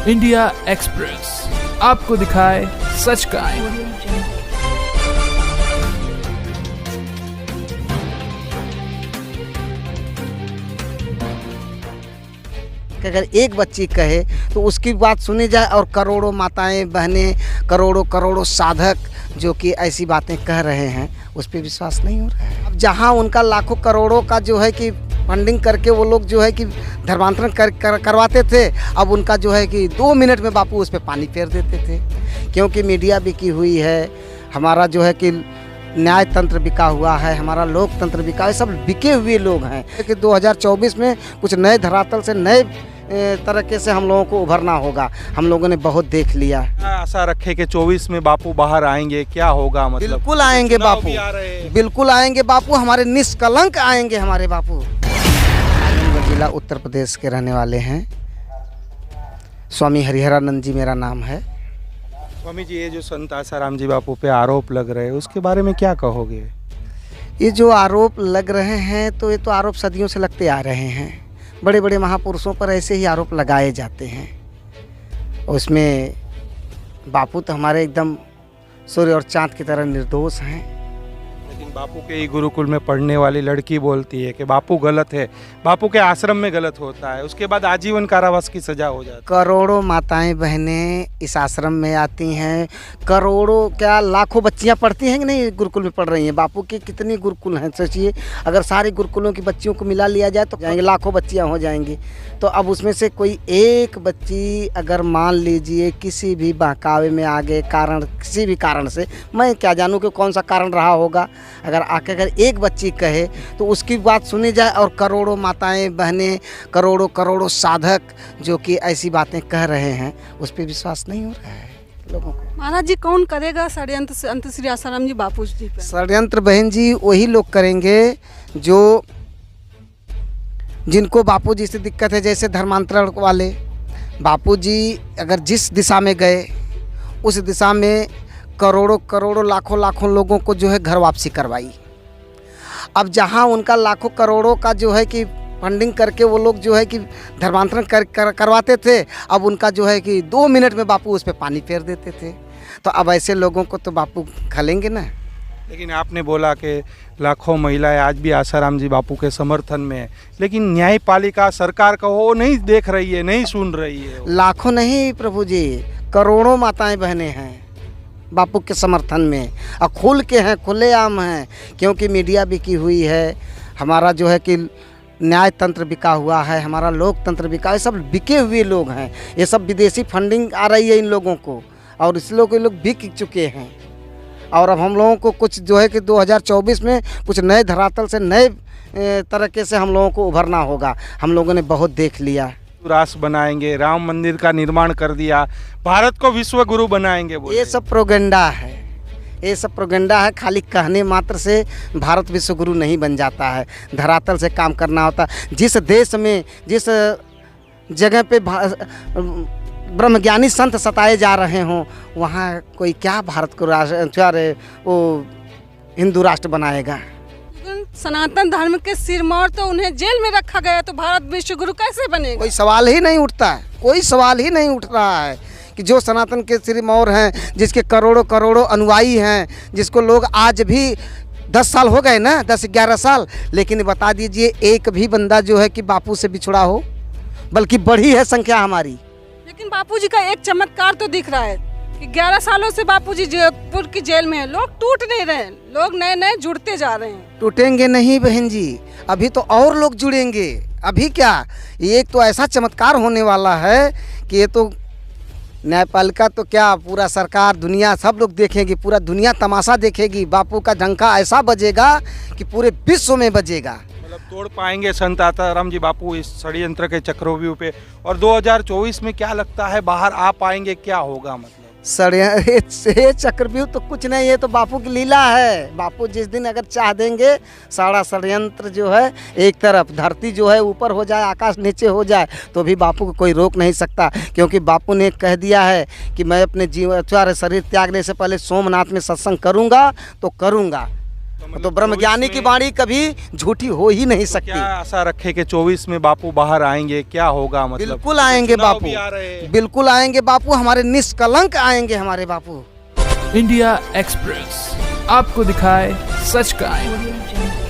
India express आपको दिखाए सच का आईना। अगर एक बच्ची कहे तो उसकी बात सुनी जाए और करोड़ों माताएं बहनें करोड़ों साधक जो कि ऐसी बातें कह रहे हैं उस पर विश्वास नहीं हो रहा है। अब जहां उनका लाखों करोड़ों का जो है कि फंडिंग करके वो लोग जो है कि धर्मांतरण करवाते थे, अब उनका जो है कि 2 मिनट में बापू उस पर पानी फेर देते थे। क्योंकि मीडिया बिकी हुई है, हमारा जो है कि न्याय तंत्र बिका हुआ है, हमारा लोकतंत्र बिका है, सब बिके हुए लोग हैं। कि 2024 में कुछ नए धरातल से नए तरीके से हम लोगों को उभरना होगा। हम लोगों ने बहुत देख लिया। आशा रखे कि 24 में बापू बाहर आएंगे, क्या होगा? मतलब बिल्कुल आएंगे बापू, बिल्कुल आएंगे बापू, हमारे निष्कलंक आएंगे हमारे बापू। आजमगढ़ जिला उत्तर प्रदेश के रहने वाले हैं। स्वामी हरिहरानंद जी मेरा नाम है। स्वामी जी, ये जो संत आसाराम जी बापू पे आरोप लग रहे हैं उसके बारे में क्या कहोगे? ये जो आरोप लग रहे हैं तो ये तो आरोप सदियों से लगते आ रहे हैं। बड़े बड़े महापुरुषों पर ऐसे ही आरोप लगाए जाते हैं। उसमें बापू तो हमारे एकदम सूर्य और चांद की तरह निर्दोष हैं। लेकिन बापू के ही गुरुकुल में पढ़ने वाली लड़की बोलती है कि बापू गलत है, बापू के आश्रम में गलत होता है, उसके बाद आजीवन कारावास की सजा हो जाती है। करोड़ों माताएं बहनें इस आश्रम में आती हैं, करोड़ों क्या लाखों बच्चियां पढ़ती हैं कि नहीं गुरुकुल में पढ़ रही हैं। बापू के कितने गुरुकुल हैं सोचिए, अगर सारे गुरुकुलों की बच्चियों को मिला लिया जाए तो जाएंगे लाखों बच्चियां हो जाएंगी। तो अब उसमें से कोई एक बच्ची अगर मान लीजिए किसी भी बहकावे में आ गए कारण, किसी भी कारण से, मैं क्या जानूँ कि कौन सा कारण रहा होगा, अगर एक बच्ची कहे तो उसकी बात सुनी जाए और करोड़ों माताएं बहनें करोड़ों साधक जो कि ऐसी बातें कह रहे हैं उस पर विश्वास नहीं हो रहा है लोगों को। महाराज जी, कौन करेगा षड्यंत्र संत श्री आसाराम जी बापू जी पे? षड्यंत्र बहन जी वही लोग करेंगे जो जिनको बापू जी से दिक्कत है, जैसे धर्मांतरण वाले। बापू जी अगर जिस दिशा में गए उस दिशा में करोड़ों लाखों लोगों को जो है घर वापसी करवाई। अब जहां उनका लाखों करोड़ों का जो है कि फंडिंग करके वो लोग जो है कि धर्मांतरण करवाते थे, अब उनका जो है कि 2 मिनट में बापू उस पर पानी फेर देते थे। तो अब ऐसे लोगों को तो बापू खलेंगे ना। लेकिन आपने बोला कि लाखों महिलाएं आज भी आसाराम जी बापू के समर्थन में है, लेकिन न्यायपालिका सरकार का वो नहीं देख रही है, नहीं सुन रही है। लाखों नहीं प्रभु जी, करोड़ों माताएं बहनें हैं बापू के समर्थन में, और खुल के हैं, खुलेआम हैं। क्योंकि मीडिया बिकी हुई है, हमारा जो है कि न्याय तंत्र बिका हुआ है, हमारा लोकतंत्र बिका है, सब बिके हुए लोग हैं। ये सब विदेशी फंडिंग आ रही है इन लोगों को, और इसलिए ये लोग बिक चुके हैं। और अब हम लोगों को कुछ जो है कि 2024 में कुछ नए धरातल से नए तरीके से हम लोगों को उभरना होगा। हम लोगों ने बहुत देख लिया। राष्ट्र बनाएंगे, राम मंदिर का निर्माण कर दिया, भारत को विश्व गुरु बनाएंगे, ये सब प्रोपेगेंडा है, ये सब प्रोपेगेंडा है। खाली कहने मात्र से भारत विश्व गुरु नहीं बन जाता है, धरातल से काम करना होता है। जिस देश में जिस जगह पे ब्रह्मज्ञानी संत सताए जा रहे हों, वहाँ कोई क्या भारत को वो हिंदू राष्ट्र बनाएगा? सनातन धर्म के सिरमौर तो उन्हें जेल में रखा गया, तो भारत विश्व गुरु कैसे बनेगा? कोई सवाल ही नहीं उठता है, कोई सवाल ही नहीं उठ रहा है कि जो सनातन के सिरमौर हैं, जिसके करोड़ों अनुयायी हैं, जिसको लोग आज भी 10 साल हो गए ना, 10-11 साल, लेकिन बता दीजिए एक भी बंदा जो है कि बापू से बिछड़ा हो, बल्कि बढ़ी है संख्या हमारी। लेकिन बापू जी का एक चमत्कार तो दिख रहा है कि 11 सालों से बापू जी जयपुर की जेल में है, लोग टूट नहीं रहे, लोग नए जुड़ते जा रहे हैं। टूटेंगे नहीं बहन जी, अभी तो और लोग जुड़ेंगे। अभी क्या, ये एक तो ऐसा चमत्कार होने वाला है कि ये तो न्यायपालिका तो क्या, पूरा सरकार दुनिया सब लोग देखेंगे, पूरा दुनिया तमाशा देखेगी। बापू का डंका ऐसा बजेगा कि पूरे विश्व में बजेगा। मतलब तोड़ पाएंगे संत आसाराम जी बापू इस षड्यंत्र के चक्रव्यूह पे, और 2024 में क्या लगता है बाहर आ पाएंगे, क्या होगा? मतलब चक्रव्यूह तो कुछ नहीं, ये तो बापू की लीला है। बापू जिस दिन अगर चाह देंगे, सारा षड्यंत्र जो है एक तरफ, धरती जो है ऊपर हो जाए, आकाश नीचे हो जाए, तो भी बापू को कोई रोक नहीं सकता। क्योंकि बापू ने कह दिया है कि मैं अपने शरीर त्यागने से पहले सोमनाथ में सत्संग करूंगा तो करूंगा। तो ब्रह्मज्ञानी की वाणी कभी झूठी हो ही नहीं सकती। क्या आशा रखे कि 24 में बापू बाहर आएंगे, क्या होगा? मतलब बिल्कुल आएंगे चुनाव बापू, भी आ रहे हैं। बिल्कुल आएंगे बापू, हमारे निष्कलंक आएंगे हमारे बापू। इंडिया एक्सप्रेस आपको दिखाए सच का आईना।